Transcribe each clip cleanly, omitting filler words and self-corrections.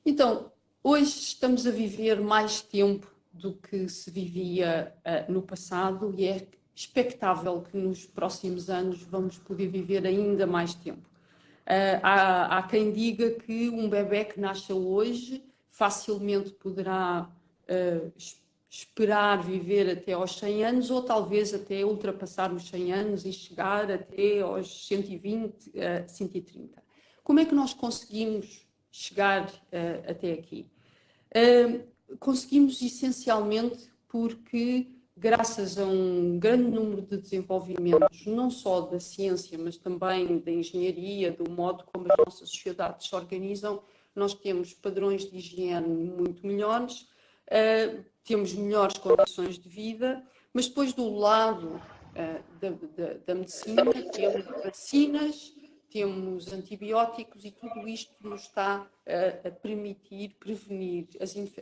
Então, hoje estamos a viver mais tempo do que se vivia no passado e é expectável que nos próximos anos vamos poder viver ainda mais tempo. Há quem diga que um bebé que nasce hoje facilmente poderá esperar viver até aos 100 anos ou talvez até ultrapassar os 100 anos e chegar até aos 120, 130. Como é que nós conseguimos chegar até aqui? Conseguimos essencialmente porque, graças a um grande número de desenvolvimentos, não só da ciência, mas também da engenharia, do modo como as nossas sociedades se organizam, nós temos padrões de higiene muito melhores, temos melhores condições de vida, mas depois do lado da medicina temos vacinas, temos antibióticos e tudo isto nos está a permitir prevenir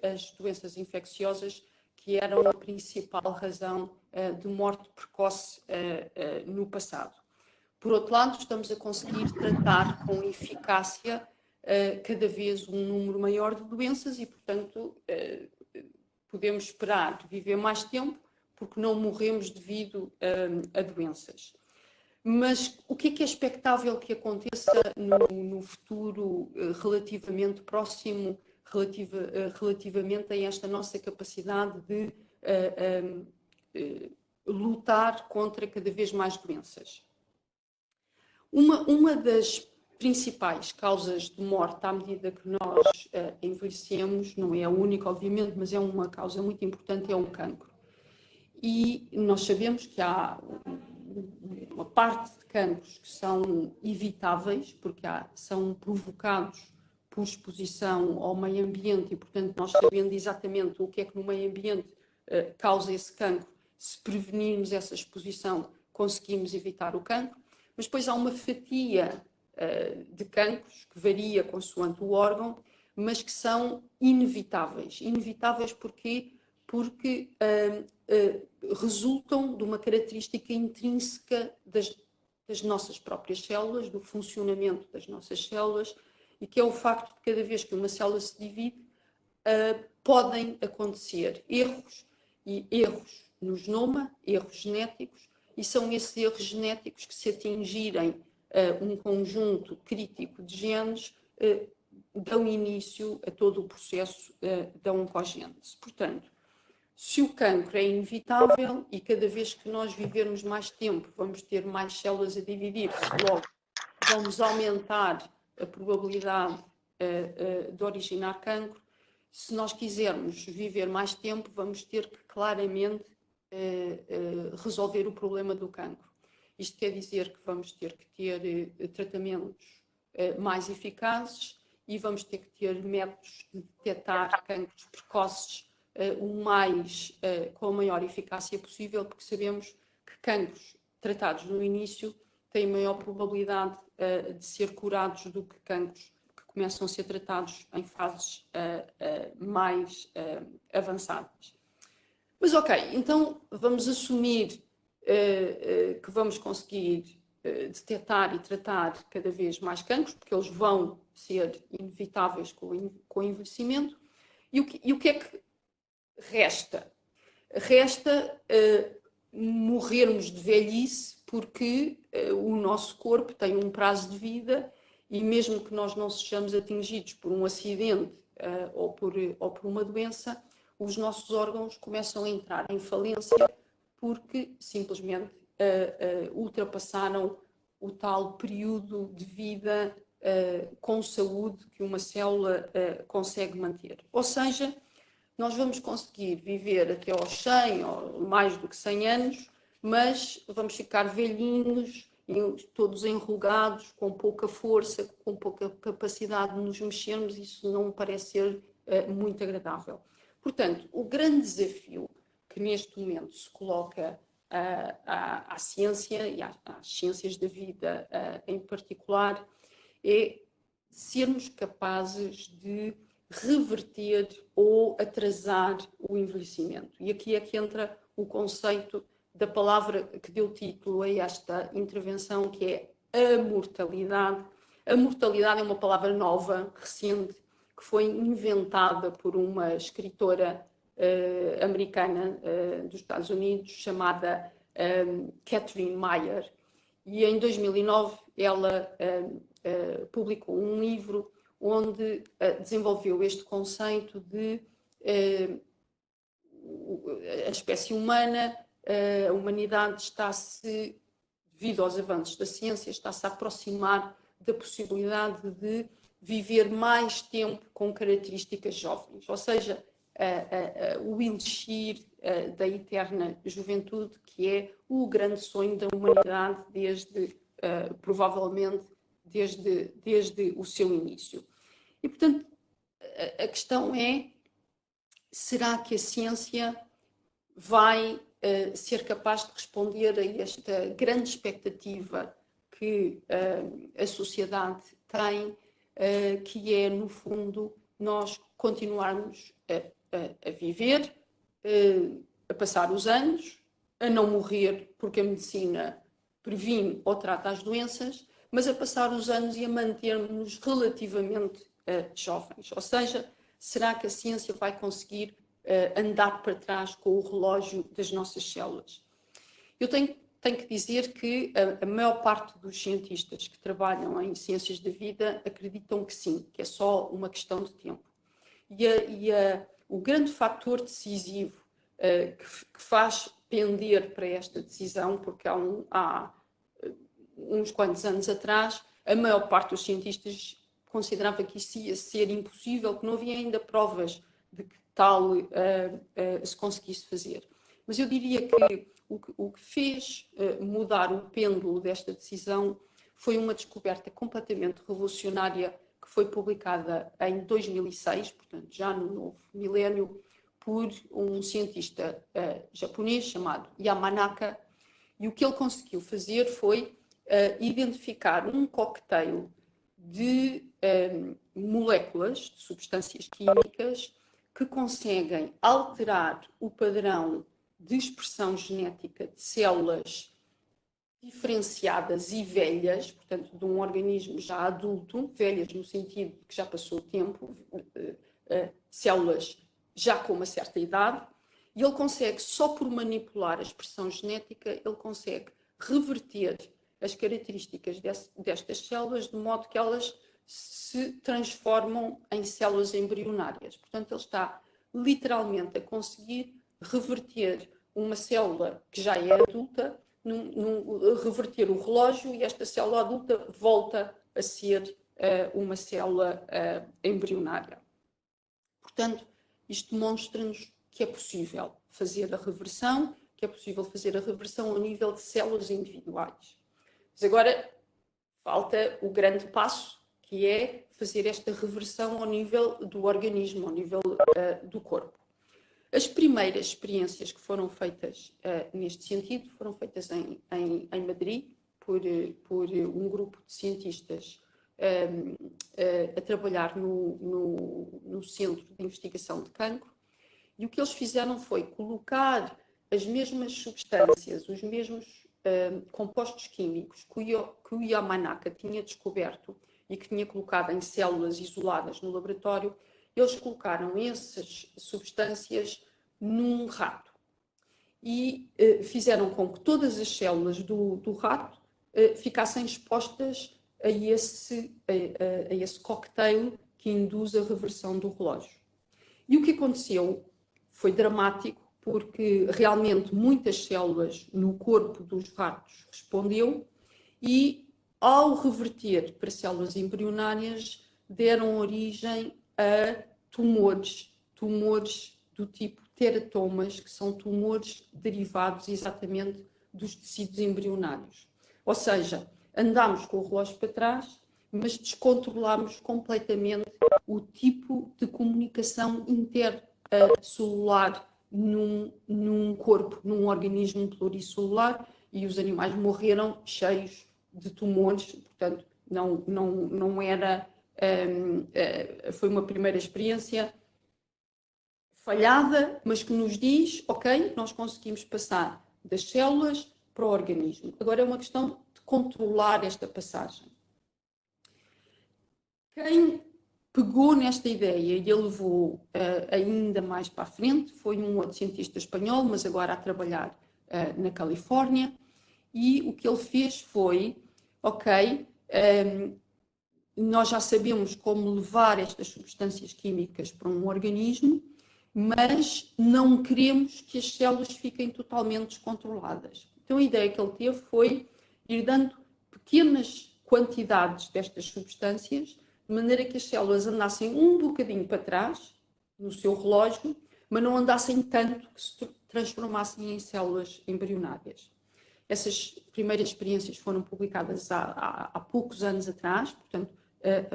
as doenças infecciosas que eram a principal razão de morte precoce no passado. Por outro lado, estamos a conseguir tratar com eficácia cada vez um número maior de doenças e, portanto, podemos esperar viver mais tempo porque não morremos devido a doenças. Mas o que é expectável que aconteça no futuro relativamente próximo, relativamente a esta nossa capacidade de lutar contra cada vez mais doenças? Uma das principais causas de morte à medida que nós envelhecemos, não é a única, obviamente, mas é uma causa muito importante, é o cancro. E nós sabemos que há uma parte de cancros que são evitáveis, porque são provocados por exposição ao meio ambiente e, portanto, nós sabendo exatamente o que é que no meio ambiente causa esse cancro, se prevenirmos essa exposição, conseguimos evitar o cancro. Mas depois há uma fatia de cancros que varia consoante o órgão, mas que são inevitáveis. Inevitáveis porquê? Porque resultam de uma característica intrínseca das nossas próprias células, do funcionamento das nossas células, e que é o facto de cada vez que uma célula se divide, podem acontecer erros no genoma, erros genéticos, e são esses erros genéticos que, se atingirem um conjunto crítico de genes, dão início a todo o processo da oncogênese. Portanto, se o cancro é inevitável e cada vez que nós vivermos mais tempo vamos ter mais células a dividir-se, logo vamos aumentar a probabilidade de originar cancro. Se nós quisermos viver mais tempo, vamos ter que claramente resolver o problema do cancro. Isto quer dizer que vamos ter que ter tratamentos mais eficazes e vamos ter que ter métodos de detectar cancros precoces com a maior eficácia possível, porque sabemos que cancros tratados no início têm maior probabilidade de ser curados do que cancros que começam a ser tratados em fases mais avançadas. Mas ok, então vamos assumir que vamos conseguir detectar e tratar cada vez mais cancros, porque eles vão ser inevitáveis com o envelhecimento. E o que é que resta? Resta morrermos de velhice, porque o nosso corpo tem um prazo de vida e mesmo que nós não sejamos atingidos por um acidente ou por uma doença, os nossos órgãos começam a entrar em falência porque simplesmente ultrapassaram o tal período de vida com saúde que uma célula consegue manter. Ou seja, nós vamos conseguir viver até aos 100 ou mais do que 100 anos, mas vamos ficar velhinhos, todos enrugados, com pouca força, com pouca capacidade de nos mexermos. Isso não me parece ser muito agradável. Portanto, o grande desafio que neste momento se coloca à ciência e às ciências da vida em particular é sermos capazes de reverter ou atrasar o envelhecimento. E aqui é que entra o conceito da palavra que deu título a esta intervenção, que é a mortalidade. A mortalidade é uma palavra nova, recente, que foi inventada por uma escritora americana dos Estados Unidos, chamada Catherine Meyer. E em 2009 ela publicou um livro onde desenvolveu este conceito de a espécie humana, a humanidade está-se, devido aos avanços da ciência, está-se a aproximar da possibilidade de viver mais tempo com características jovens, ou seja, o elixir da eterna juventude, que é o grande sonho da humanidade desde, provavelmente, desde o seu início. E, portanto, a questão é, será que a ciência vai ser capaz de responder a esta grande expectativa que a sociedade tem, que é, no fundo, nós continuarmos a viver, a passar os anos, a não morrer porque a medicina previne ou trata as doenças, mas a passar os anos e a mantermos relativamente jovens. Ou seja, será que a ciência vai conseguir andar para trás com o relógio das nossas células? Eu tenho que dizer que a maior parte dos cientistas que trabalham em ciências da vida acreditam que sim, que é só uma questão de tempo. O grande fator decisivo que faz pender para esta decisão, porque há uns quantos anos atrás, a maior parte dos cientistas considerava que isso ia ser impossível, que não havia ainda provas de que tal se conseguisse fazer. Mas eu diria que o que fez mudar o pêndulo desta decisão foi uma descoberta completamente revolucionária que foi publicada em 2006, portanto já no novo milénio, por um cientista japonês chamado Yamanaka, e o que ele conseguiu fazer foi identificar um cocktail de moléculas, de substâncias químicas, que conseguem alterar o padrão de expressão genética de células diferenciadas e velhas, portanto, de um organismo já adulto, velhas no sentido de que já passou o tempo, células já com uma certa idade, e ele consegue, só por manipular a expressão genética, ele consegue reverter as características destas células de modo que elas se transformam em células embrionárias. Portanto, ele está literalmente a conseguir reverter uma célula que já é adulta, reverter o relógio, e esta célula adulta volta a ser uma célula embrionária. Portanto, isto demonstra-nos que é possível fazer a reversão, ao nível de células individuais. Mas agora falta o grande passo, que é fazer esta reversão ao nível do organismo, ao nível do corpo. As primeiras experiências que foram feitas neste sentido foram feitas em Madrid por um grupo de cientistas a trabalhar no Centro de Investigação de Cancro, e o que eles fizeram foi colocar as mesmas substâncias, os mesmos compostos químicos que o Yamanaka tinha descoberto e que tinha colocado em células isoladas no laboratório. Eles colocaram essas substâncias num rato e fizeram com que todas as células do rato ficassem expostas a esse cocktail que induz a reversão do relógio. E o que aconteceu foi dramático, porque realmente muitas células no corpo dos ratos respondeu, e ao reverter para células embrionárias deram origem a tumores do tipo teratomas, que são tumores derivados exatamente dos tecidos embrionários. Ou seja, andámos com o relógio para trás, mas descontrolámos completamente o tipo de comunicação intercelular num corpo, num organismo pluricelular, e os animais morreram cheios de tumores. Portanto, não era... foi uma primeira experiência falhada, mas que nos diz, ok, nós conseguimos passar das células para o organismo. Agora é uma questão de controlar esta passagem. Quem pegou nesta ideia e a levou ainda mais para a frente. Foi um outro cientista espanhol, mas agora a trabalhar na Califórnia, e o que ele fez foi, ok, nós já sabemos como levar estas substâncias químicas para um organismo, mas não queremos que as células fiquem totalmente descontroladas. Então a ideia que ele teve foi ir dando pequenas quantidades destas substâncias, de maneira que as células andassem um bocadinho para trás no seu relógio, mas não andassem tanto que se transformassem em células embrionárias. Essas primeiras experiências foram publicadas há poucos anos atrás, portanto,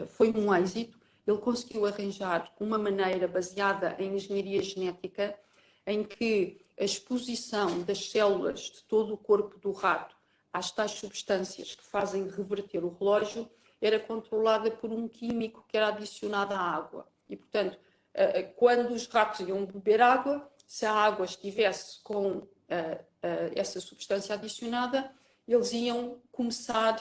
foi um êxito. Ele conseguiu arranjar uma maneira baseada em engenharia genética, em que a exposição das células de todo o corpo do rato às tais substâncias que fazem reverter o relógio era controlada por um químico que era adicionado à água. E, portanto, quando os ratos iam beber água, se a água estivesse com essa substância adicionada, eles iam começar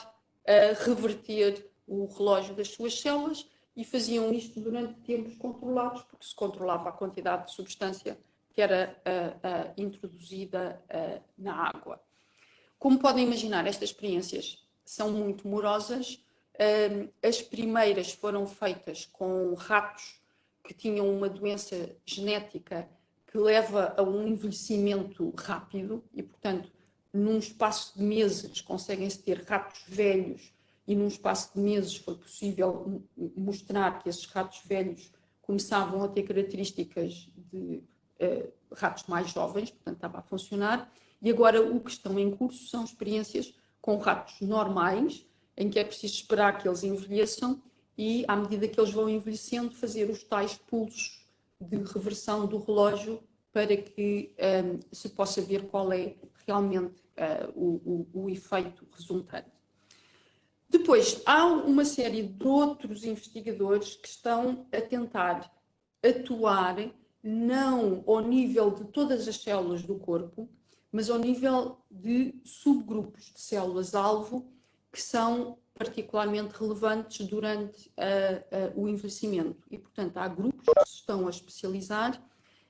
a reverter o relógio das suas células, e faziam isto durante tempos controlados, porque se controlava a quantidade de substância que era introduzida na água. Como podem imaginar, estas experiências são muito morosas. As primeiras foram feitas com ratos que tinham uma doença genética que leva a um envelhecimento rápido e, portanto, num espaço de meses conseguem-se ter ratos velhos, e num espaço de meses foi possível mostrar que esses ratos velhos começavam a ter características de ratos mais jovens, portanto estava a funcionar. E agora o que estão em curso são experiências com ratos normais, em que é preciso esperar que eles envelheçam e, à medida que eles vão envelhecendo, fazer os tais pulsos de reversão do relógio para que se possa ver qual é realmente o efeito resultante. Depois, há uma série de outros investigadores que estão a tentar atuar não ao nível de todas as células do corpo, mas ao nível de subgrupos de células-alvo que são particularmente relevantes durante o envelhecimento. E, portanto, há grupos que se estão a especializar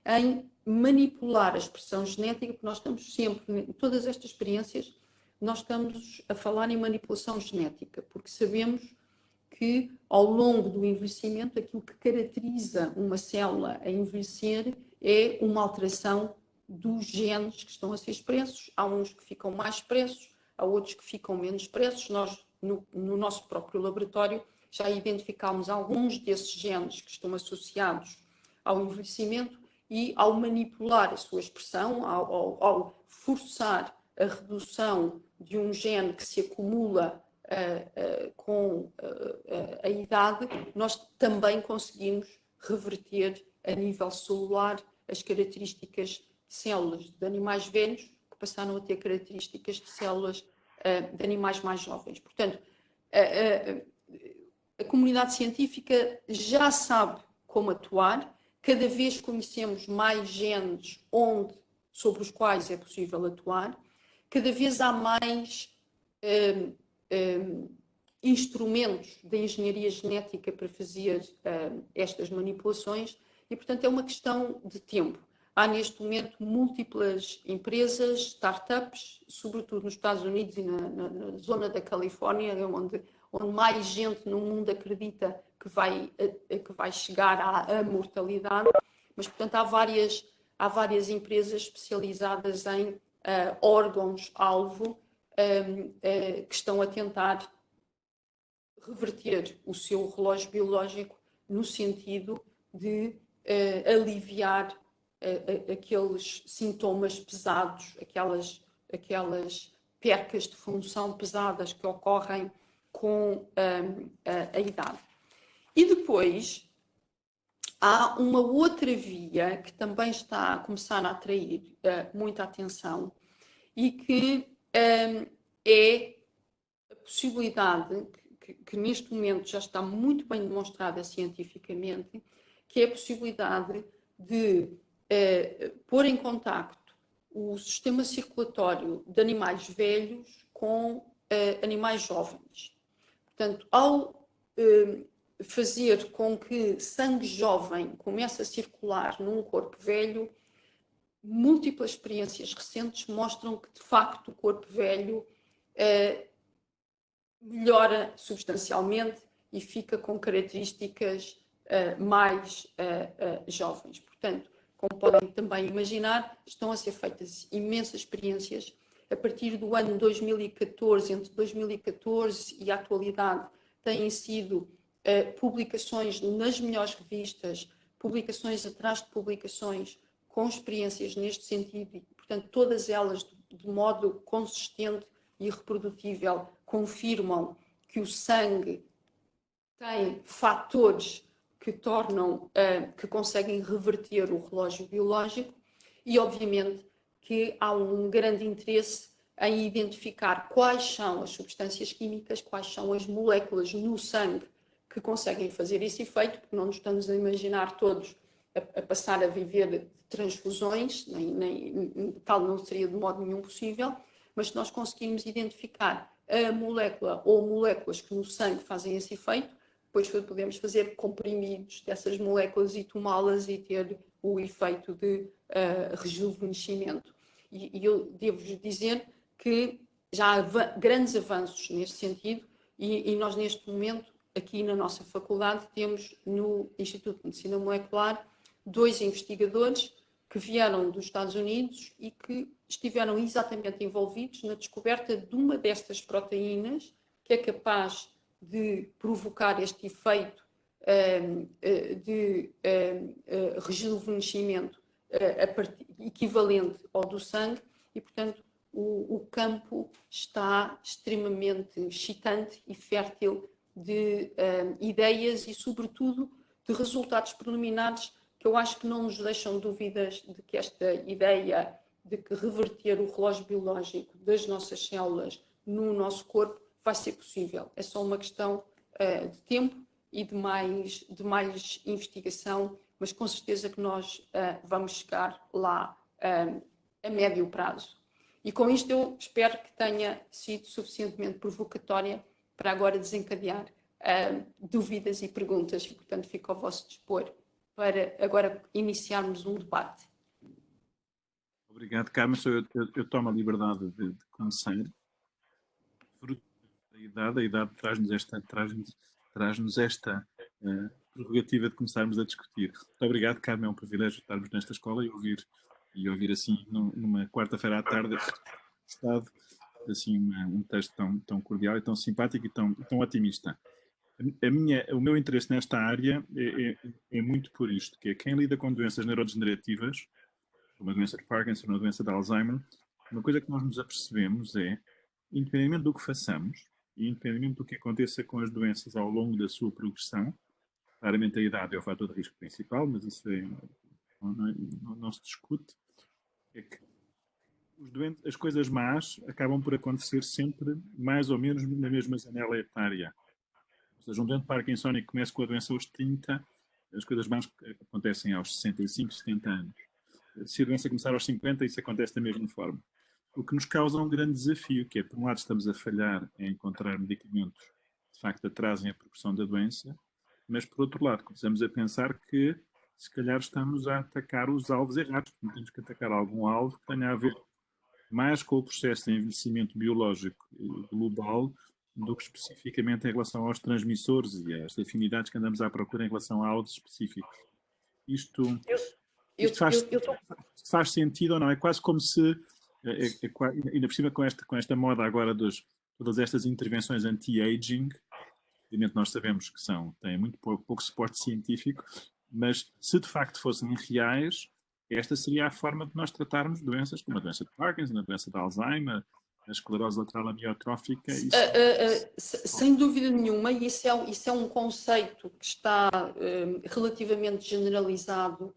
em manipular a expressão genética, porque nós estamos sempre, em todas estas experiências, nós estamos a falar em manipulação genética, porque sabemos que ao longo do envelhecimento aquilo que caracteriza uma célula a envelhecer é uma alteração dos genes que estão a ser expressos. Há uns que ficam mais expressos, há outros que ficam menos expressos. Nós, no nosso próprio laboratório, já identificámos alguns desses genes que estão associados ao envelhecimento, e ao manipular a sua expressão, ao forçar a redução de um gene que se acumula com a idade, nós também conseguimos reverter a nível celular as características de células de animais velhos que passaram a ter características de células de animais mais jovens. Portanto, a comunidade científica já sabe como atuar, cada vez conhecemos mais genes sobre os quais é possível atuar, cada vez há mais instrumentos da engenharia genética para fazer estas manipulações, e, portanto, é uma questão de tempo. Há, neste momento, múltiplas empresas, startups, sobretudo nos Estados Unidos e na zona da Califórnia, onde mais gente no mundo acredita que vai chegar à mortalidade, mas, portanto, há várias empresas especializadas em órgãos-alvo que estão a tentar reverter o seu relógio biológico no sentido de aliviar aqueles sintomas pesados, aquelas percas de função pesadas que ocorrem com a idade. E depois há uma outra via que também está a começar a atrair muita atenção, e que é a possibilidade, que neste momento já está muito bem demonstrada cientificamente, que é a possibilidade de pôr em contacto o sistema circulatório de animais velhos com animais jovens. Portanto, ao fazer com que sangue jovem comece a circular num corpo velho, múltiplas experiências recentes mostram que, de facto, o corpo velho melhora substancialmente e fica com características mais jovens. Portanto, como podem também imaginar, estão a ser feitas imensas experiências. A partir do ano 2014, entre 2014 e a atualidade, têm sido publicações nas melhores revistas, publicações atrás de publicações, com experiências neste sentido, e, portanto, todas elas de modo consistente e reprodutível confirmam que o sangue tem fatores que tornam, que conseguem reverter o relógio biológico, e obviamente que há um grande interesse em identificar quais são as substâncias químicas, quais são as moléculas no sangue que conseguem fazer esse efeito, porque não nos estamos a imaginar todos a passar a viver de transfusões, nem tal não seria de modo nenhum possível, mas se nós conseguirmos identificar a molécula ou moléculas que no sangue fazem esse efeito, depois podemos fazer comprimidos dessas moléculas e tomá-las e ter o efeito de rejuvenescimento. E eu devo-vos dizer que já há grandes avanços neste sentido, e nós neste momento, aqui na nossa faculdade, temos no Instituto de Medicina Molecular 2 investigadores que vieram dos Estados Unidos e que estiveram exatamente envolvidos na descoberta de uma destas proteínas que é capaz de provocar este efeito de rejuvenescimento equivalente ao do sangue, e, portanto, o campo está extremamente excitante e fértil de ideias e, sobretudo, de resultados preliminares que eu acho que não nos deixam dúvidas de que esta ideia de que reverter o relógio biológico das nossas células no nosso corpo vai ser possível. É só uma questão de tempo e de mais investigação, mas com certeza que nós vamos chegar lá a médio prazo. E com isto eu espero que tenha sido suficientemente provocatória para agora desencadear dúvidas e perguntas, e, portanto, fico ao vosso dispor para agora iniciarmos um debate. Obrigado, Carmen. Eu tomo a liberdade de começar. A idade traz-nos esta prerrogativa de começarmos a discutir. Muito obrigado, Carmen. É um privilégio estarmos nesta escola e ouvir assim, numa quarta-feira à tarde, estado, assim, um texto tão cordial e tão simpático e tão otimista. O meu interesse nesta área é muito por isto, que é quem lida com doenças neurodegenerativas, uma doença de Parkinson, uma doença de Alzheimer, uma coisa que nós nos apercebemos é, independentemente do que façamos, e independentemente do que aconteça com as doenças ao longo da sua progressão, claramente a idade é o fator de risco principal, mas isso não se discute, é que as coisas más acabam por acontecer sempre mais ou menos na mesma janela etária. Ou seja, um doente parkinsónico que começa com a doença aos 30, as coisas más acontecem aos 65, 70 anos. Se a doença começar aos 50, isso acontece da mesma forma. O que nos causa um grande desafio, que é, por um lado, estamos a falhar em encontrar medicamentos que, de facto, atrasem a progressão da doença, mas, por outro lado, começamos a pensar que, se calhar, estamos a atacar os alvos errados. Temos que atacar algum alvo que tenha a ver mais com o processo de envelhecimento biológico global do que especificamente em relação aos transmissores e às afinidades que andamos à procura em relação a alvos específicos. Isto faz sentido ou não? É quase como se, ainda por cima com esta moda agora de todas estas intervenções anti-aging, evidentemente nós sabemos que têm muito pouco suporte científico, mas se de facto fossem reais, esta seria a forma de nós tratarmos doenças como a doença de Parkinson, a doença de Alzheimer, a esclerose lateral amiotrófica. Sem dúvida nenhuma, e isso é um conceito que está relativamente generalizado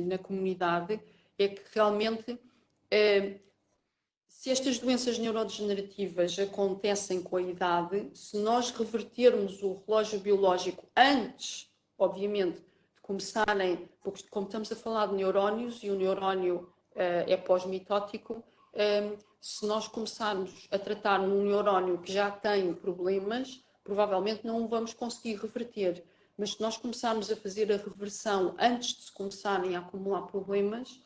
na comunidade, é que realmente se estas doenças neurodegenerativas acontecem com a idade, se nós revertermos o relógio biológico antes, obviamente, de começarem, porque como estamos a falar de neurónios e o neurónio é pós-mitótico, se nós começarmos a tratar um neurónio que já tem problemas, provavelmente não o vamos conseguir reverter. Mas se nós começarmos a fazer a reversão antes de se começarem a acumular problemas,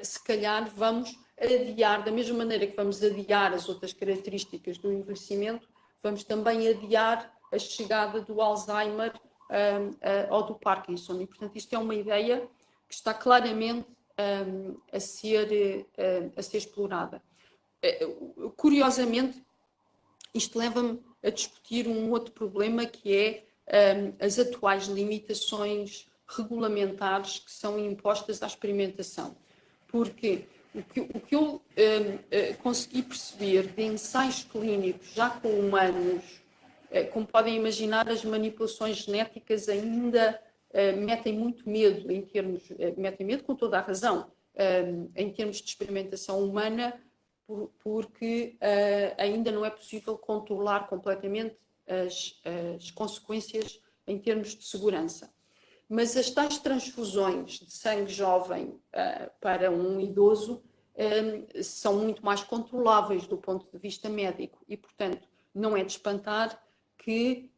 se calhar vamos adiar, da mesma maneira que vamos adiar as outras características do envelhecimento, vamos também adiar a chegada do Alzheimer ou do Parkinson. E, portanto, isto é uma ideia que está claramente a ser explorada. Curiosamente, isto leva-me a discutir um outro problema, que é as atuais limitações regulamentares que são impostas à experimentação. Porque o que eu consegui perceber de ensaios clínicos já com humanos, como podem imaginar, as manipulações genéticas ainda metem muito medo, metem medo com toda a razão, em termos de experimentação humana, porque ainda não é possível controlar completamente as consequências em termos de segurança. Mas as tais transfusões de sangue jovem para um idoso são muito mais controláveis do ponto de vista médico e, portanto, não é de espantar que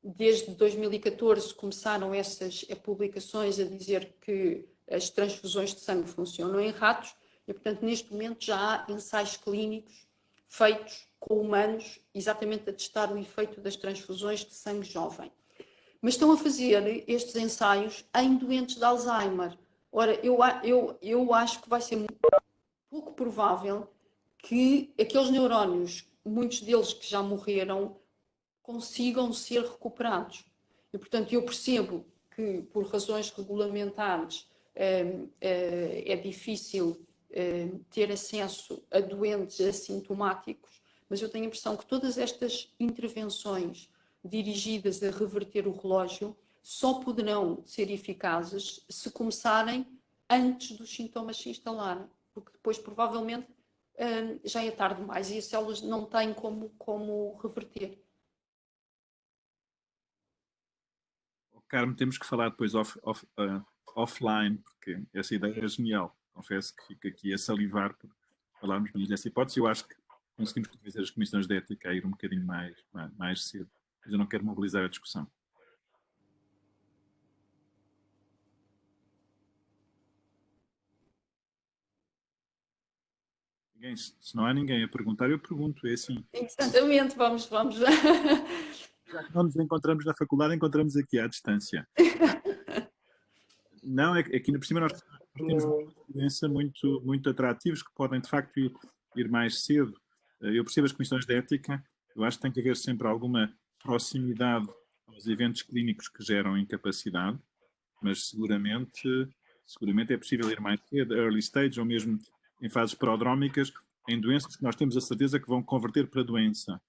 desde 2014 começaram essas publicações a dizer que as transfusões de sangue funcionam em ratos e, portanto, neste momento já há ensaios clínicos feitos com humanos exatamente a testar o efeito das transfusões de sangue jovem. Mas estão a fazer estes ensaios em doentes de Alzheimer. Ora, eu acho que vai ser pouco provável que aqueles neurónios, muitos deles que já morreram, consigam ser recuperados. E, portanto, eu percebo que, por razões regulamentares, é difícil ter acesso a doentes assintomáticos, mas eu tenho a impressão que todas estas intervenções dirigidas a reverter o relógio só poderão ser eficazes se começarem antes dos sintomas se instalarem, porque depois provavelmente já é tarde demais e as células não têm como reverter. Carmo, temos que falar depois offline, porque essa ideia é genial. Confesso que fico aqui a salivar por falarmos mais dessa hipótese. Eu acho que conseguimos convencer as comissões de ética a ir um bocadinho mais cedo, mas eu não quero mobilizar a discussão. Se não há ninguém a perguntar, eu pergunto, é assim. Exatamente, vamos. Já que não nos encontramos na faculdade, encontramos aqui à distância. Não, é que aqui por cima nós temos uma doença muito atrativos que podem, de facto, ir mais cedo. Eu percebo as comissões de ética, eu acho que tem que haver sempre alguma proximidade aos eventos clínicos que geram incapacidade, mas seguramente é possível ir mais cedo, early stage, ou mesmo em fases prodrómicas, em doenças que nós temos a certeza que vão converter para doença.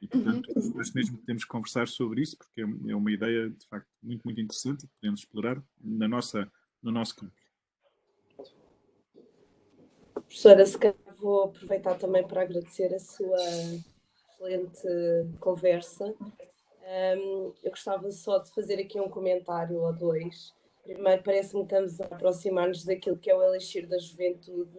E, portanto, acho mesmo que temos que conversar sobre isso, porque é uma ideia, de facto, muito interessante que podemos explorar no nosso campo. Professora, se calhar vou aproveitar também para agradecer a sua excelente conversa. Eu gostava só de fazer aqui um comentário ou dois. Primeiro, parece-me que estamos a aproximar-nos daquilo que é o elixir da juventude,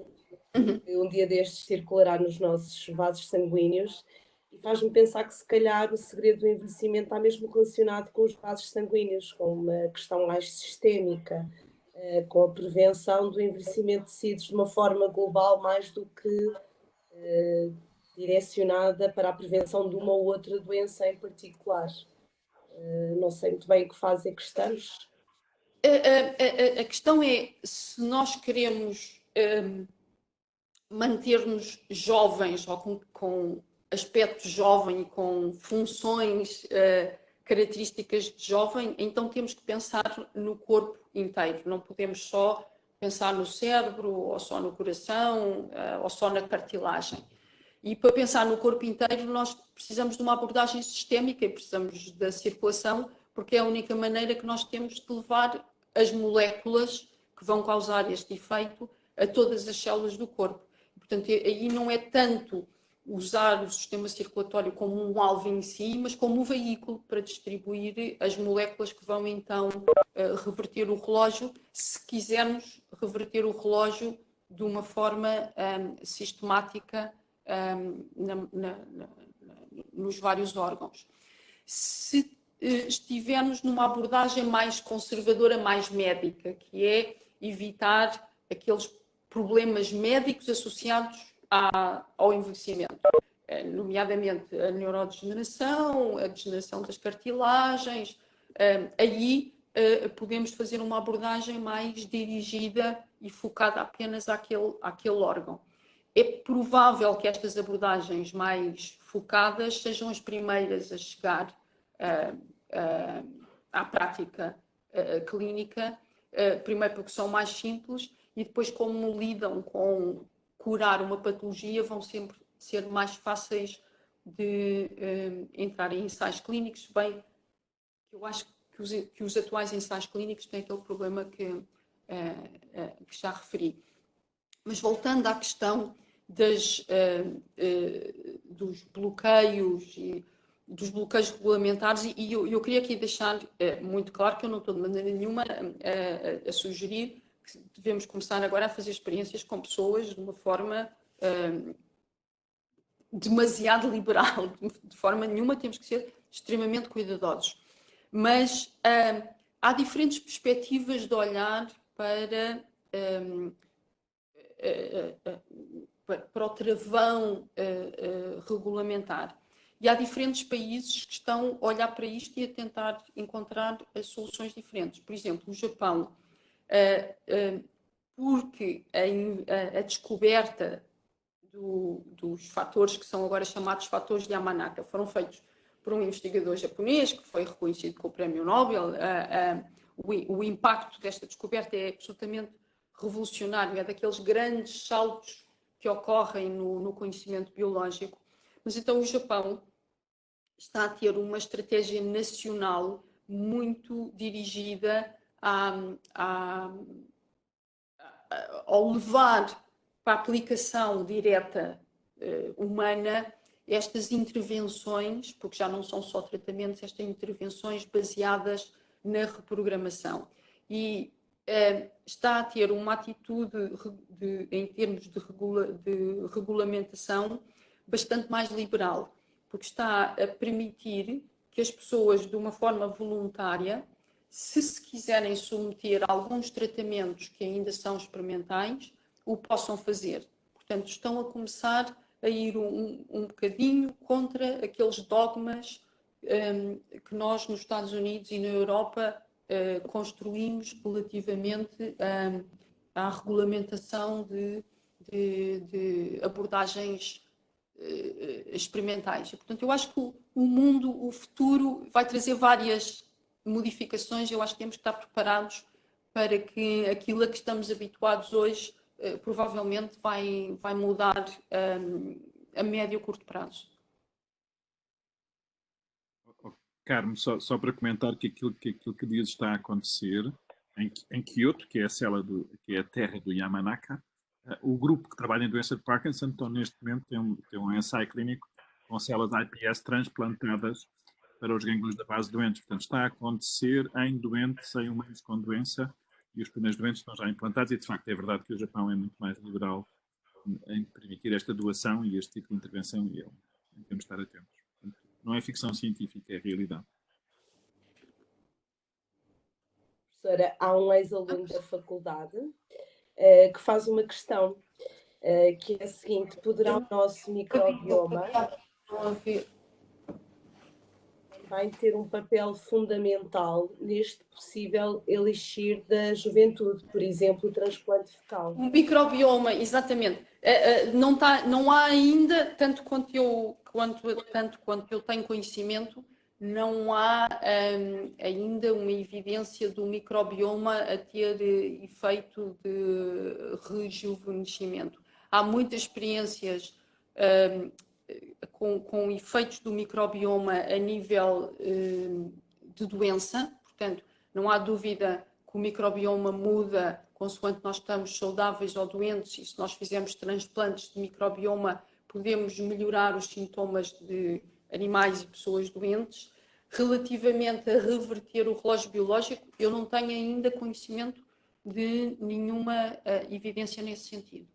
que um dia destes circulará nos nossos vasos sanguíneos, e faz-me pensar que se calhar o segredo do envelhecimento está mesmo relacionado com os vasos sanguíneos, com uma questão mais sistémica, com a prevenção do envelhecimento de tecidos de uma forma global, mais do que direcionada para a prevenção de uma ou outra doença em particular. Não sei muito bem o que fazem que estamos. A questão é se nós queremos manter-nos jovens ou com aspecto jovem e com funções características de jovem, então temos que pensar no corpo inteiro. Não podemos só pensar no cérebro, ou só no coração, ou só na cartilagem. E para pensar no corpo inteiro, nós precisamos de uma abordagem sistémica e precisamos da circulação, porque é a única maneira que nós temos de levar as moléculas que vão causar este efeito a todas as células do corpo. Portanto, aí não é tanto usar o sistema circulatório como um alvo em si, mas como um veículo para distribuir as moléculas que vão então reverter o relógio, se quisermos reverter o relógio de uma forma sistemática nos vários órgãos. se estivermos numa abordagem mais conservadora, mais médica, que é evitar aqueles problemas médicos associados ao envelhecimento, nomeadamente a neurodegeneração, a degeneração das cartilagens. Aí podemos fazer uma abordagem mais dirigida e focada apenas àquele órgão. É provável que estas abordagens mais focadas sejam as primeiras a chegar à prática clínica, primeiro porque são mais simples e depois, como lidam com curar uma patologia, vão sempre ser mais fáceis de entrar em ensaios clínicos, bem que eu acho que os atuais ensaios clínicos têm aquele problema que já referi. Mas voltando à questão dos bloqueios e dos bloqueios regulamentares, e eu queria aqui deixar muito claro que eu não estou de maneira nenhuma a sugerir que devemos começar agora a fazer experiências com pessoas de uma forma demasiado liberal, de forma nenhuma, temos que ser extremamente cuidadosos. Mas há diferentes perspectivas de olhar para o travão regulamentar. E há diferentes países que estão a olhar para isto e a tentar encontrar soluções diferentes. Por exemplo, o Japão, porque a descoberta dos fatores que são agora chamados fatores de Yamanaka foram feitos por um investigador japonês que foi reconhecido com o Prémio Nobel. O impacto desta descoberta é absolutamente revolucionário, é daqueles grandes saltos que ocorrem no conhecimento biológico. Mas então o Japão está a ter uma estratégia nacional muito dirigida ao levar para a aplicação direta humana estas intervenções, porque já não são só tratamentos, estas intervenções baseadas na reprogramação. E está a ter uma atitude em termos de regulamentação bastante mais liberal, porque está a permitir que as pessoas, de uma forma voluntária, se quiserem submeter a alguns tratamentos que ainda são experimentais, o possam fazer. Portanto, estão a começar a ir um bocadinho contra aqueles dogmas que nós nos Estados Unidos e na Europa construímos relativamente à regulamentação de abordagens experimentais. E, portanto, eu acho que o mundo, o futuro, vai trazer várias modificações. Eu acho que temos que estar preparados para que aquilo a que estamos habituados hoje provavelmente vai mudar a médio e curto prazo. Carmo, só para comentar que aquilo que diz está a acontecer em Kyoto, que é que é a terra do Yamanaka, o grupo que trabalha em doença de Parkinson então, neste momento tem um ensaio clínico com células iPS transplantadas para os gânglios da base doentes. Portanto, está a acontecer em doentes, em humanos com doença, e os primeiros doentes estão já implantados, e de facto é verdade que o Japão é muito mais liberal em permitir esta doação e este tipo de intervenção, e temos de estar atentos. Portanto, não é ficção científica, é realidade. Professora, há um ex-aluno da faculdade que faz uma questão que é a seguinte: poderá o nosso microbioma vai ter um papel fundamental neste possível elixir da juventude, por exemplo, o transplante fecal? O microbioma, exatamente. Não há ainda, tanto quanto eu tenho conhecimento, não há ainda uma evidência do microbioma a ter efeito de rejuvenescimento. Há muitas experiências com efeitos do microbioma a nível de doença, portanto, não há dúvida que o microbioma muda consoante nós estamos saudáveis ou doentes, e se nós fizermos transplantes de microbioma, podemos melhorar os sintomas de animais e pessoas doentes. Relativamente a reverter o relógio biológico, eu não tenho ainda conhecimento de nenhuma evidência nesse sentido.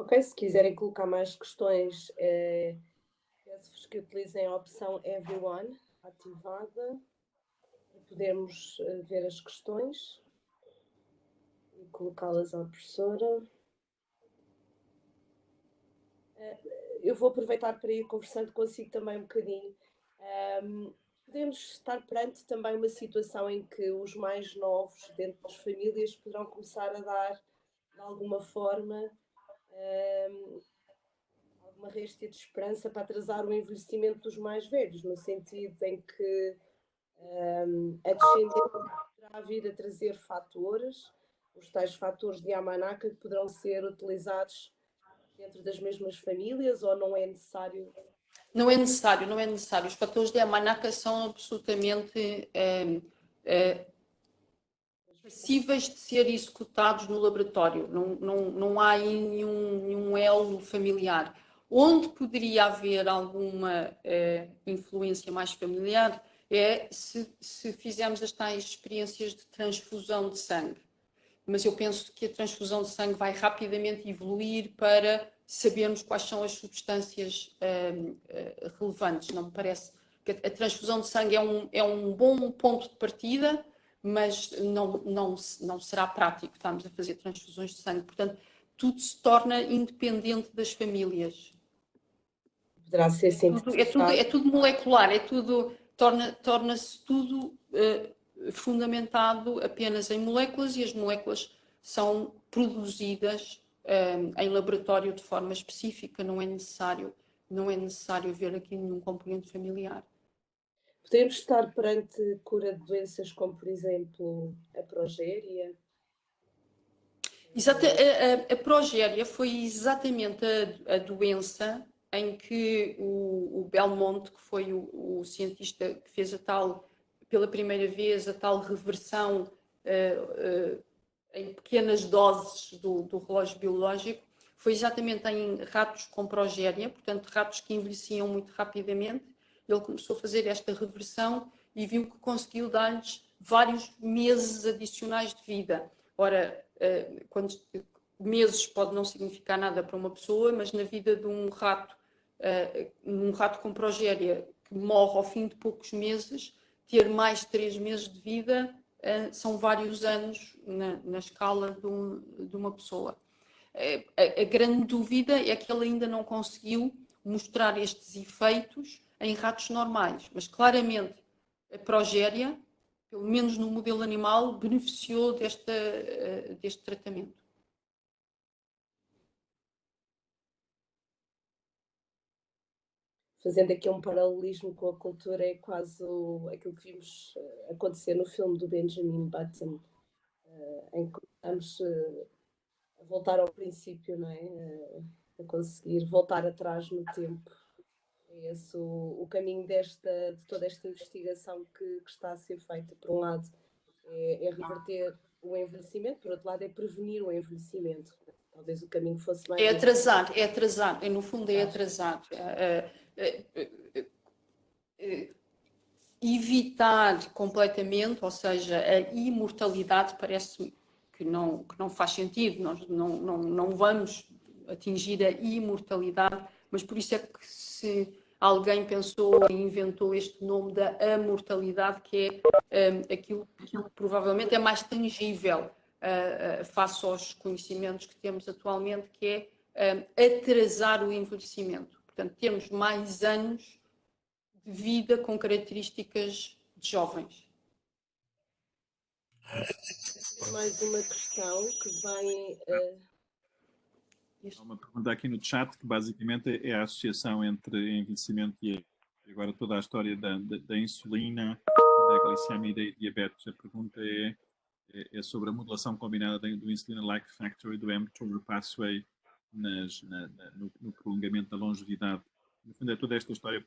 Ok, se quiserem colocar mais questões, peço-vos que utilizem a opção Everyone ativada para podermos ver as questões e colocá-las à professora. Eu vou aproveitar para ir conversando consigo também um bocadinho. Podemos estar perante também uma situação em que os mais novos dentro das famílias poderão começar a dar, de alguma forma, alguma réstia de esperança para atrasar o envelhecimento dos mais velhos, no sentido em que a descendência poderá vir a trazer fatores, os tais fatores de Yamanaka, que poderão ser utilizados dentro das mesmas famílias, ou não é necessário? Não é necessário, não é necessário. Os fatores de Yamanaka são absolutamente passíveis de ser executados no laboratório. Não há aí nenhum elo familiar. Onde poderia haver alguma influência mais familiar é se fizermos as tais experiências de transfusão de sangue. Mas eu penso que a transfusão de sangue vai rapidamente evoluir para sabermos quais são as substâncias relevantes. Não me parece que a transfusão de sangue é um bom ponto de partida, mas não será prático estarmos a fazer transfusões de sangue. Portanto, tudo se torna independente das famílias. Poderá ser sempre. É tudo molecular, torna-se tudo fundamentado apenas em moléculas, e as moléculas são produzidas em laboratório de forma específica. Não é necessário ver aqui nenhum componente familiar. Podemos estar perante cura de doenças como, por exemplo, a progéria? Exato, a progéria foi exatamente a doença em que o Belmont, que foi o cientista que fez pela primeira vez, a tal reversão em pequenas doses do relógio biológico, foi exatamente em ratos com progéria, portanto, ratos que envelheciam muito rapidamente. Ele começou a fazer esta reversão e viu que conseguiu dar-lhes vários meses adicionais de vida. Ora, meses pode não significar nada para uma pessoa, mas na vida de um rato com progéria que morre ao fim de poucos meses, ter mais 3 meses de vida são vários anos na escala de uma pessoa. A grande dúvida é que ele ainda não conseguiu mostrar estes efeitos em ratos normais, mas claramente a progéria, pelo menos no modelo animal, beneficiou deste tratamento. Fazendo aqui um paralelismo com a cultura, é quase aquilo que vimos acontecer no filme do Benjamin Button, em que começamos a voltar ao princípio, não é? A conseguir voltar atrás no tempo. É esse o caminho de toda esta investigação que está a ser feita. Por um lado, é reverter o envelhecimento, por outro lado, é prevenir o envelhecimento. Talvez o caminho fosse mais... É atrasar, no fundo é atrasar. Evitar completamente, ou seja, a imortalidade parece-me que não faz sentido. Nós não vamos atingir a imortalidade, mas por isso é que se alguém pensou e inventou este nome da amortalidade, que é aquilo que provavelmente é mais tangível face aos conhecimentos que temos atualmente, que é atrasar o envelhecimento. Portanto, temos mais anos de vida com características de jovens. Mais uma questão que vem... Há uma pergunta aqui no chat que basicamente é a associação entre envelhecimento e agora toda a história da insulina, da glicemia e da diabetes. A pergunta é sobre a modulação combinada do insulin-like factor e do mTOR pathway no prolongamento da longevidade. No fundo, é toda esta história.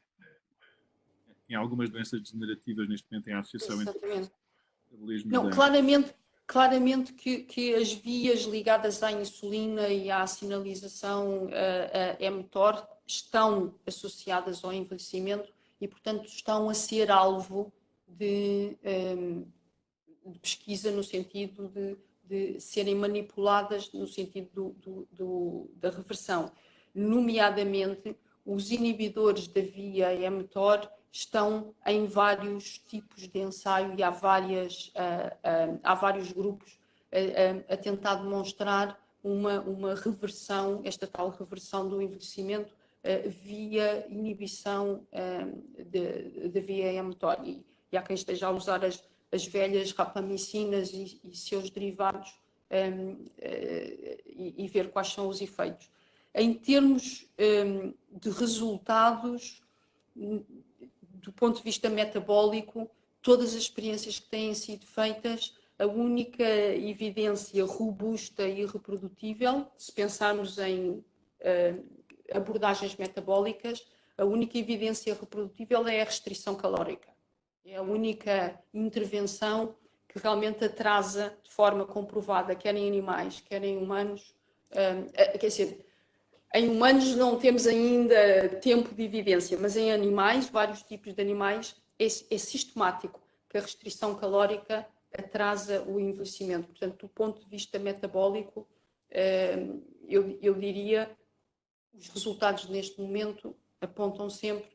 Em algumas doenças degenerativas, neste momento, tem a associação entre o metabolismo. Não, claramente que as vias ligadas à insulina e à sinalização mTOR estão associadas ao envelhecimento e, portanto, estão a ser alvo de pesquisa no sentido de de serem manipuladas no sentido da reversão. Nomeadamente, os inibidores da via mTOR estão em vários tipos de ensaio e há vários grupos a tentar demonstrar uma reversão, esta tal reversão do envelhecimento via inibição da via mTOR. E há quem esteja a usar as velhas rapamicinas e seus derivados e ver quais são os efeitos. Em termos de resultados, do ponto de vista metabólico, todas as experiências que têm sido feitas, a única evidência robusta e reprodutível, se pensarmos em abordagens metabólicas, a única evidência reprodutível é a restrição calórica. É a única intervenção que realmente atrasa de forma comprovada, quer em animais, quer em humanos. Quer dizer, em humanos não temos ainda tempo de evidência, mas em animais, vários tipos de animais, é sistemático que a restrição calórica atrasa o envelhecimento. Portanto, do ponto de vista metabólico, eu diria os resultados neste momento apontam sempre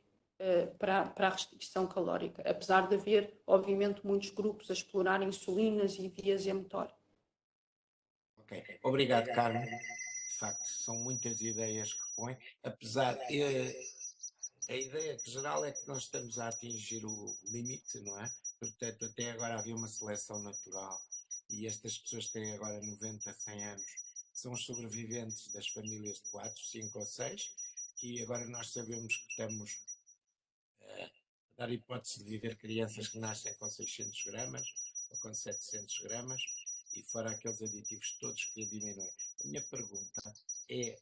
para a restrição calórica, apesar de haver, obviamente, muitos grupos a explorar insulinas e vias mTOR. Ok, obrigado, Carmen. De facto, são muitas ideias que põe, apesar a ideia geral é que nós estamos a atingir o limite, não é? Portanto, até agora havia uma seleção natural e estas pessoas têm agora 90, 100 anos, são os sobreviventes das famílias de 4, 5 ou 6 e agora nós sabemos que estamos a dar hipótese de viver crianças que nascem com 600 gramas ou com 700 gramas e fora aqueles aditivos todos que diminuem. A minha pergunta é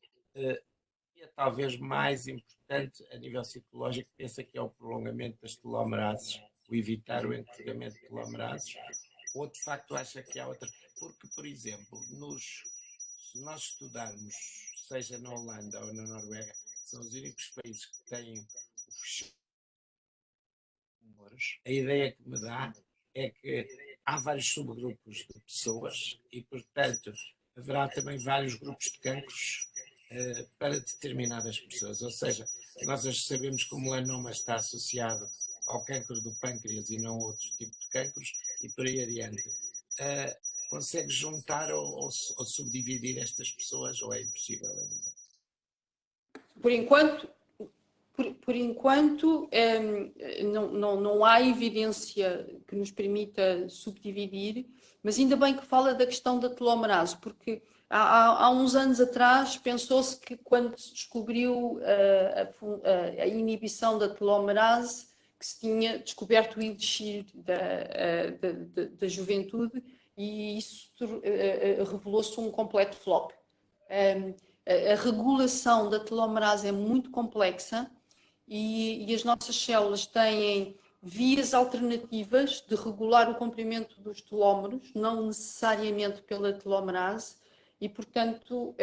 talvez mais importante a nível psicológico, pensa que é o prolongamento das telomerases, o evitar o encurtamento de telomerases, ou de facto acha que há outra? Porque, por exemplo, se nós estudarmos, seja na Holanda ou na Noruega, são os únicos países que têm os tumores, a ideia que me dá é que há vários subgrupos de pessoas e, portanto, haverá também vários grupos de cancros para determinadas pessoas. Ou seja, nós sabemos que o melanoma está associado ao cancro do pâncreas e não a outros tipos de cancros e por aí adiante. Consegue juntar ou subdividir estas pessoas ou é impossível ainda? Por enquanto não há evidência que nos permita subdividir, mas ainda bem que fala da questão da telomerase, porque há uns anos atrás pensou-se que quando se descobriu a inibição da telomerase, que se tinha descoberto o elixir da juventude e isso revelou-se um completo flop. A regulação da telomerase é muito complexa e as nossas células têm vias alternativas de regular o comprimento dos telómeros, não necessariamente pela telomerase, e, portanto,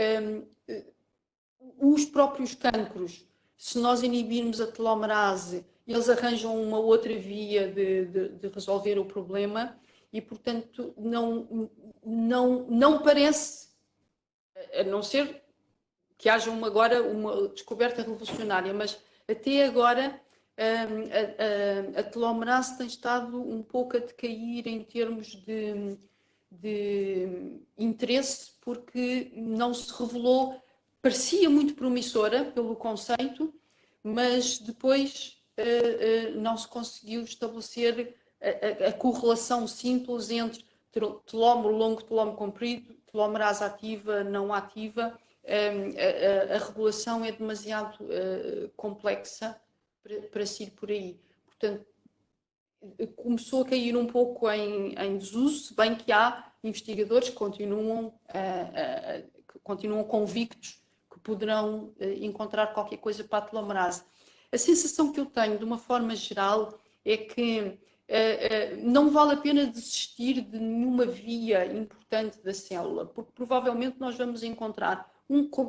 os próprios cancros, se nós inibirmos a telomerase, eles arranjam uma outra via de resolver o problema e, portanto, não parece, a não ser que haja agora uma descoberta revolucionária, mas até agora a telomerase tem estado um pouco a decair em termos de interesse, porque não se revelou, parecia muito promissora pelo conceito, mas depois não se conseguiu estabelecer a correlação simples entre telómero longo, telómero comprido, telomerase ativa, não ativa. A regulação é demasiado complexa para se ir por aí. Portanto, começou a cair um pouco em desuso, se bem que há investigadores que continuam convictos que poderão encontrar qualquer coisa para a telomerase. A sensação que eu tenho, de uma forma geral, é que não vale a pena desistir de nenhuma via importante da célula, porque provavelmente nós vamos encontrar,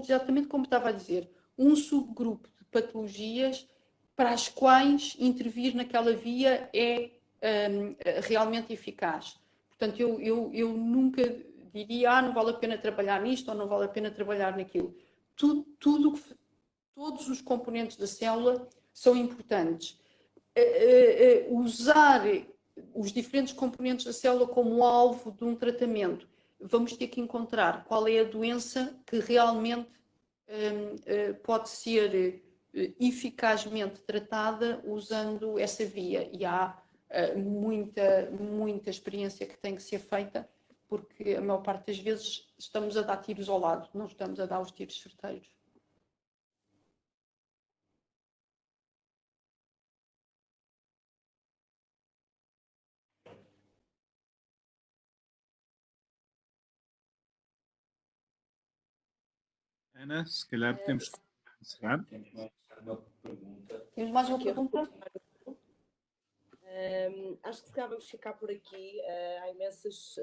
exatamente como estava a dizer, um subgrupo de patologias para as quais intervir naquela via é realmente eficaz. Portanto, eu nunca diria, não vale a pena trabalhar nisto ou não vale a pena trabalhar naquilo. Todos os componentes da célula são importantes. Usar os diferentes componentes da célula como alvo de um tratamento, vamos ter que encontrar qual é a doença que realmente pode ser eficazmente tratada usando essa via. E há muita experiência que tem que ser feita, porque a maior parte das vezes estamos a dar tiros ao lado, não estamos a dar os tiros certeiros. Ana, se calhar temos que encerrar. Temos mais uma pergunta? Acho que se calhar vamos ficar por aqui. Há imensas.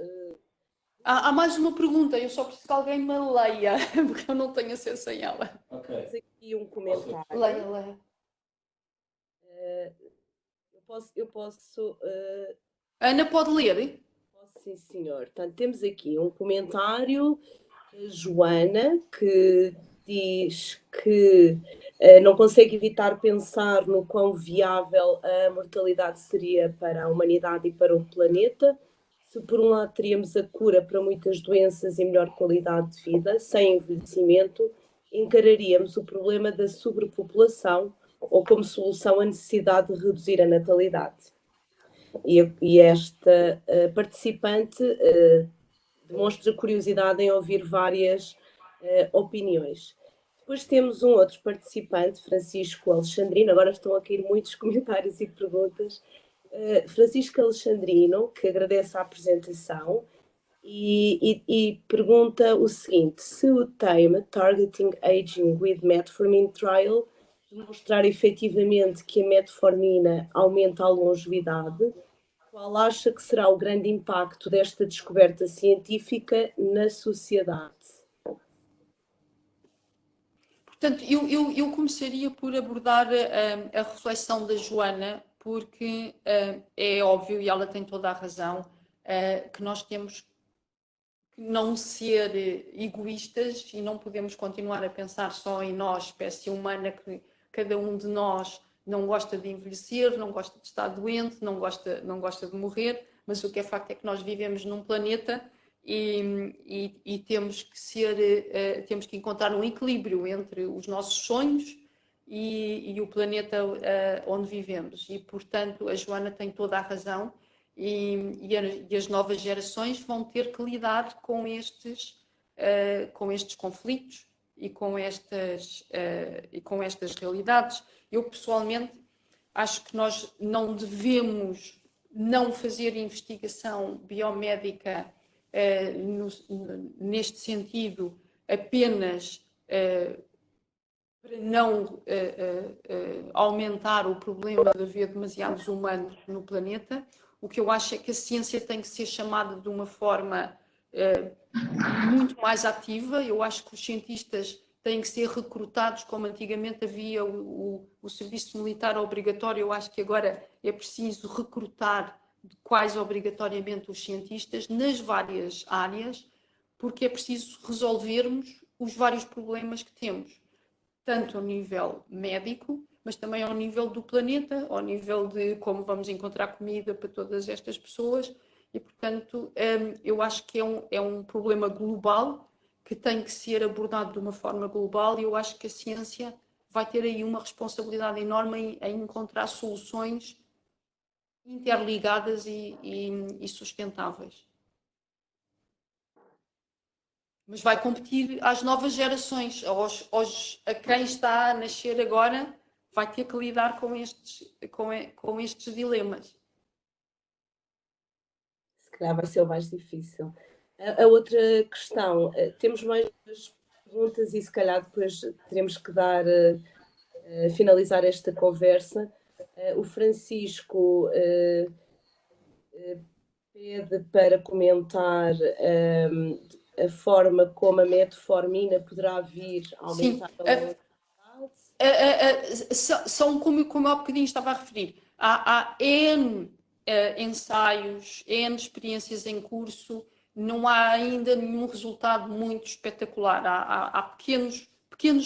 Há mais uma pergunta, eu só preciso que alguém me leia, porque eu não tenho acesso a ela. Temos aqui um comentário. Leia. Eu posso. Ana, pode ler? Posso, sim, senhor. Portanto, temos aqui um comentário da Joana que diz que não consegue evitar pensar no quão viável a mortalidade seria para a humanidade e para o planeta. Se por um lado teríamos a cura para muitas doenças e melhor qualidade de vida, sem envelhecimento, encararíamos o problema da sobrepopulação ou como solução a necessidade de reduzir a natalidade. E esta participante demonstra curiosidade em ouvir várias opiniões. Depois temos um outro participante, Francisco Alexandrino, agora estão a cair muitos comentários e perguntas. Francisco Alexandrino, que agradece a apresentação e pergunta o seguinte: se o tema Targeting Aging with Metformin Trial demonstrar efetivamente que a metformina aumenta a longevidade, qual acha que será o grande impacto desta descoberta científica na sociedade? Portanto, eu começaria por abordar a reflexão da Joana, porque é óbvio, e ela tem toda a razão, que nós temos que não ser egoístas e não podemos continuar a pensar só em nós, espécie humana, que cada um de nós não gosta de envelhecer, não gosta de estar doente, não gosta de morrer, mas o que é facto é que nós vivemos num planeta e temos que encontrar um equilíbrio entre os nossos sonhos e o planeta onde vivemos. E, portanto, a Joana tem toda a razão e as novas gerações vão ter que lidar com estes conflitos e com estas realidades. Eu, pessoalmente, acho que nós não devemos não fazer investigação biomédica neste sentido apenas para não aumentar o problema de haver demasiados humanos no planeta. O que eu acho é que a ciência tem que ser chamada de uma forma muito mais ativa. Eu acho que os cientistas têm que ser recrutados, como antigamente havia o serviço militar obrigatório. Eu acho que agora é preciso recrutar quase obrigatoriamente os cientistas nas várias áreas, porque é preciso resolvermos os vários problemas que temos, tanto ao nível médico, mas também ao nível do planeta, ao nível de como vamos encontrar comida para todas estas pessoas. E, portanto, eu acho que é um problema global que tem que ser abordado de uma forma global e eu acho que a ciência vai ter aí uma responsabilidade enorme em encontrar soluções interligadas e sustentáveis. Mas vai competir às novas gerações, a quem está a nascer agora, vai ter que lidar com estes dilemas. Se calhar vai ser o mais difícil. A outra questão, temos mais perguntas e se calhar depois teremos que finalizar esta conversa. O Francisco pede para comentar a forma como a metformina poderá vir a aumentar a longevidade. São como eu há bocadinho estava a referir. Há N ensaios, N experiências em curso não há ainda nenhum resultado muito espetacular. Há pequenos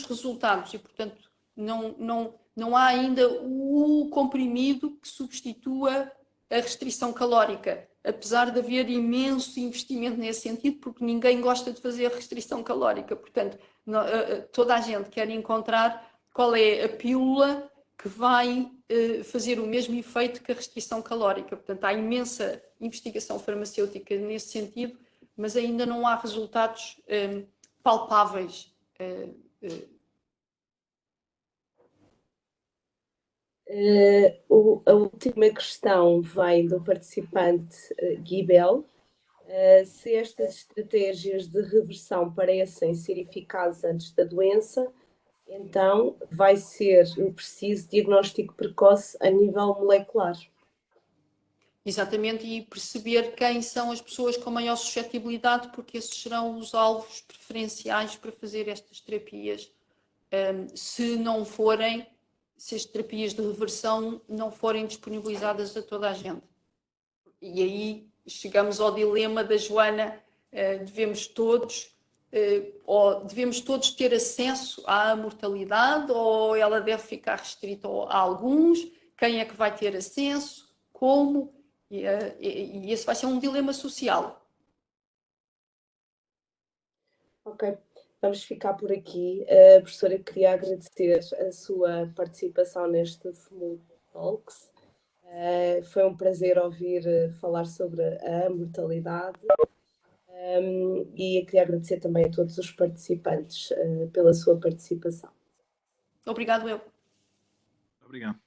resultados e, portanto, não há ainda o comprimido que substitua a restrição calórica, apesar de haver imenso investimento nesse sentido, porque ninguém gosta de fazer restrição calórica. Portanto, toda a gente quer encontrar qual é a pílula que vai fazer o mesmo efeito que a restrição calórica. Portanto, há imensa investigação farmacêutica nesse sentido, mas ainda não há resultados palpáveis. A última questão vem do participante Guibel. Se estas estratégias de reversão parecem ser eficazes antes da doença, então vai ser preciso diagnóstico precoce a nível molecular. Exatamente, e perceber quem são as pessoas com maior suscetibilidade, porque esses serão os alvos preferenciais para fazer estas terapias, se as terapias de reversão não forem disponibilizadas a toda a gente. E aí chegamos ao dilema da Joana, devemos todos ter acesso à mortalidade ou ela deve ficar restrita a alguns, quem é que vai ter acesso, como, e esse vai ser um dilema social. Ok, vamos ficar por aqui. Professora, queria agradecer a sua participação neste FMU Talks. Foi um prazer ouvir falar sobre a mortalidade e queria agradecer também a todos os participantes pela sua participação. Obrigado, eu. Obrigado.